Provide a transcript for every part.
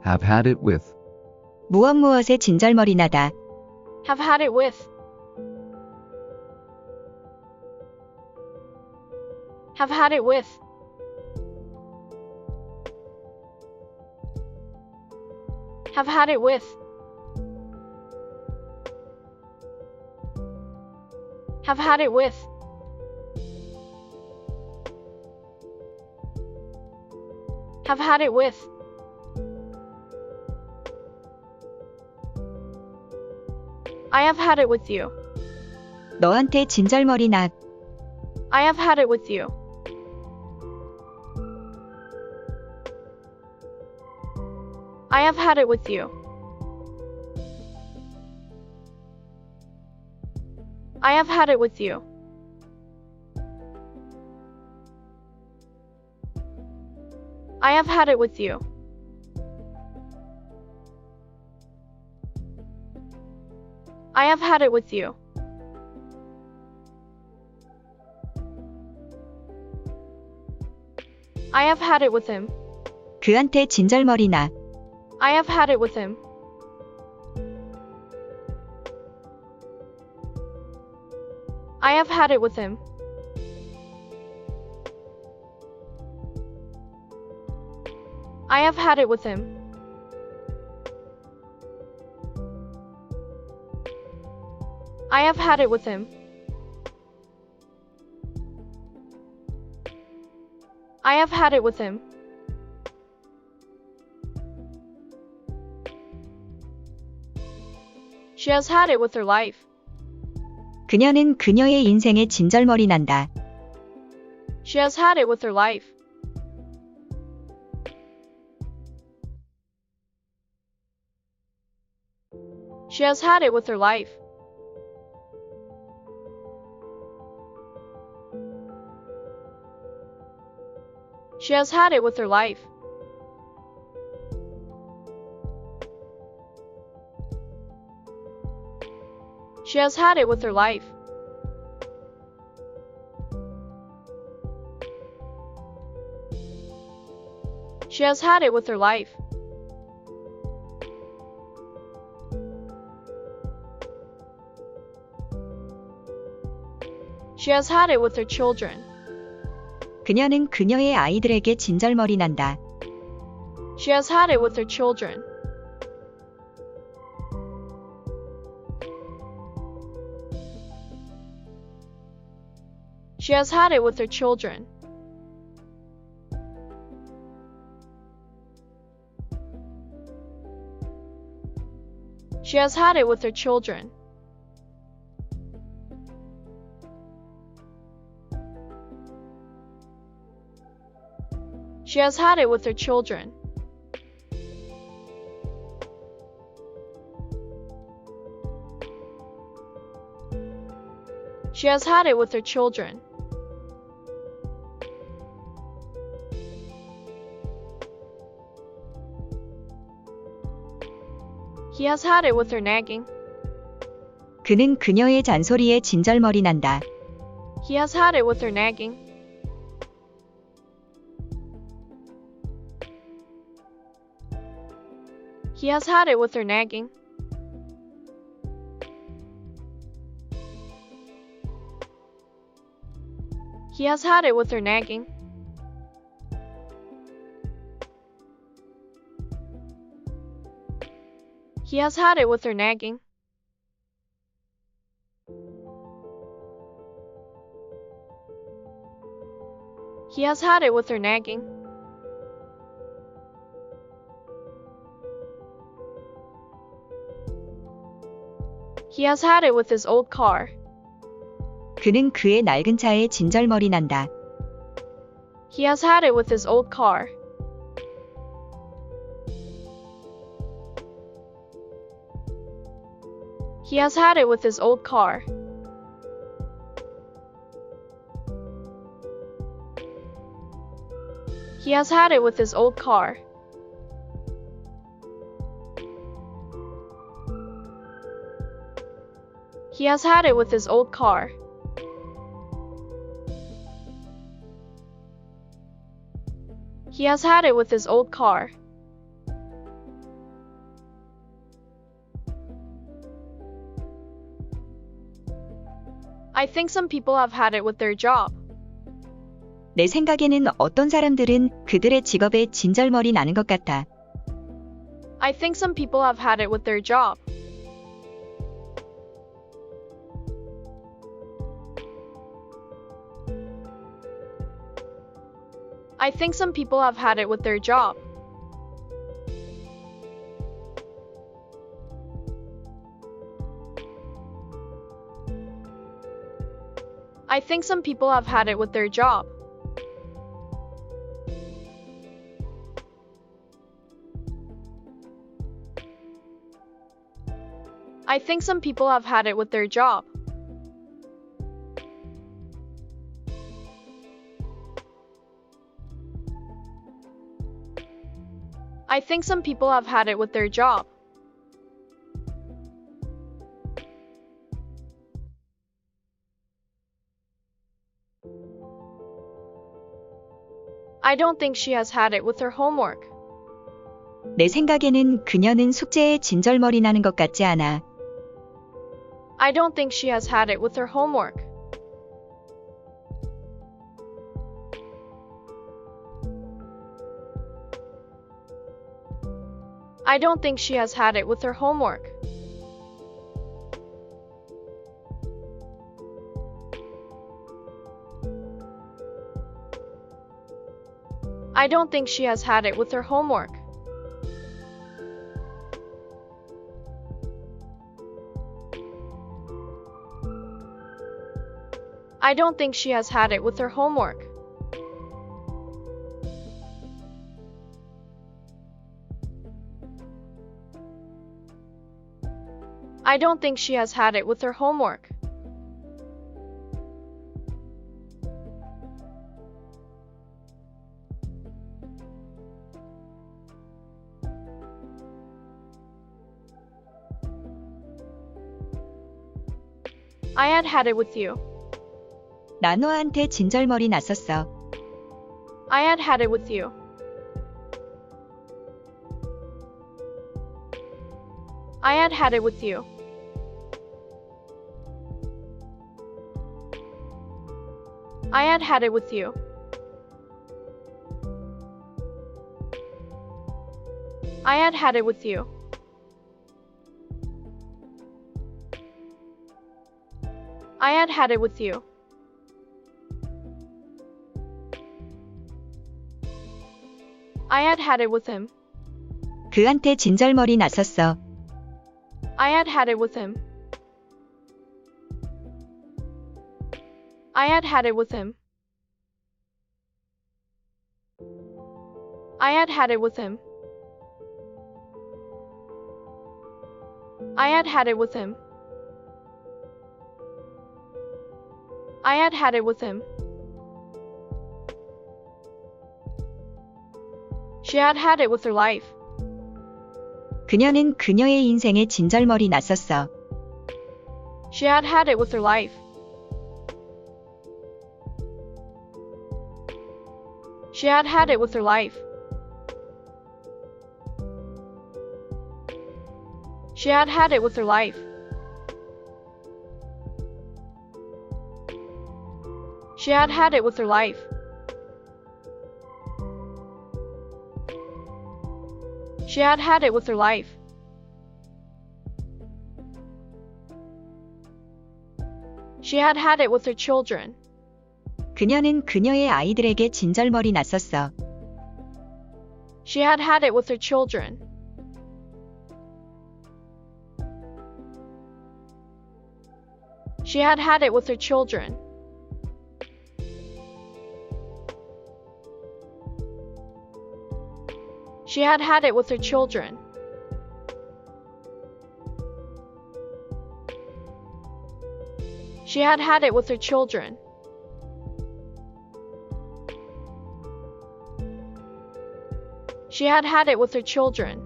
Have had it with. 무엇무엇에 진절머리 나다. Have had it with. Have had it with. Have had it with. Have had it with. Have had it with. I have had it with you. 너한테 진절머리 나. I have had it with you. I have had it with you. I have had it with you. I have had it with you. I have had it with you. I have had it with him. 그한테 진절머리 나. I have had it with him. I have had it with him. I have had it with him. I have had it with him. I have had it with him. She has had it with her life. 그녀는 그녀의 인생에 진절머리 난다. She has had it with her life. She has had it with her life. She has had it with her life. She has had it with her life. She has had it with her life. She has had it with her children. 그녀는 그녀의 아이들에게 진절머리 난다. She has had it with her children. She has had it with her children. She has had it with her children. She has had it with her children. She has had it with her children. He has had it with her nagging. 그는 그녀의 잔소리에 진절머리 난다. He has had it with her nagging. He has had it with her nagging. He has had it with her nagging. He has had it with her nagging. He has had it with her nagging. He has had it with his old car. 그는 그의 낡은 차에 진절머리 난다. He has had it with his old car. He has had it with his old car. He has had it with his old car. He has had it with his old car. He has had it with his old car. I think some people have had it with their job. 내 생각에는 어떤 사람들은 그들의 직업에 진절머리 나는 것 같아. I think some people have had it with their job. I think some people have had it with their job. I think some people have had it with their job. I think some people have had it with their job. I think some people have had it with their job. I don't think she has had it with her homework. 내 생각에는 그녀는 숙제에 진절머리 나는 것 같지 않아. I don't think she has had it with her homework. I don't think she has had it with her homework. I don't think she has had it with her homework. I don't think she has had it with her homework. I don't think she has had it with her homework. I had it with you. 나 너한테 진절머리 났었어. I had it with you. I had it with you. I had it with you. I had it with you. I had it with you. I had it with him. 그한테 진절머리 났었어. I had it with him. I had it with him. I had it with him. I had it with him. I had it with him. She had it with her life. 그녀는 그녀의 인생에 진절머리 났었어. She had it with her life. She had it with her life. She had it with her life. She had it with her life. She had it with her life. She had it with her children. 그녀는 그녀의 아이들에게 진절머리 났었어. She had it with her children. She had it with her children. She had it with her children. She had it with her children. She had it with her children.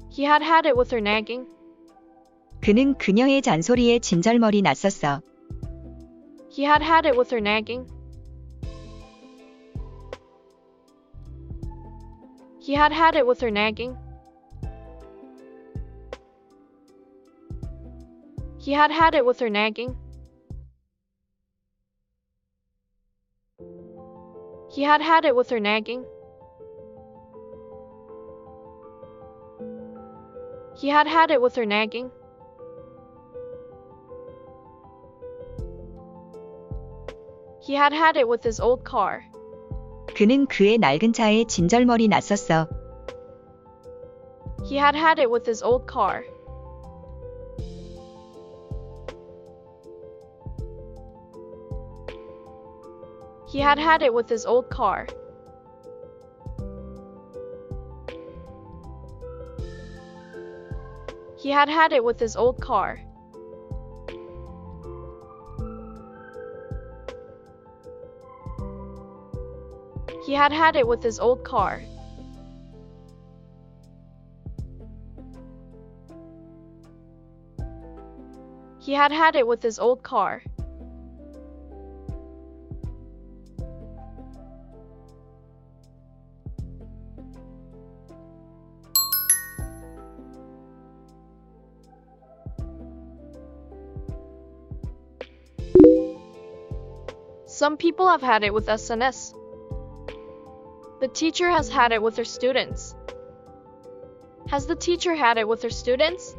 He had it with her nagging. 그는 그녀의 잔소리에 진절머리 났었어. He had it with her nagging. He had it with her nagging. He had had it with her nagging. He had had it with her nagging. He had had it with her nagging. He had had it with his old car. 그는 그의 낡은 차에 진절머리 났었어. He had had it with his old car. He had had it with his old car. He had had it with his old car. He had had it with his old car. He had had it with his old car. Some people have had it with SNS. The teacher has had it with her students. Has the teacher had it with her students?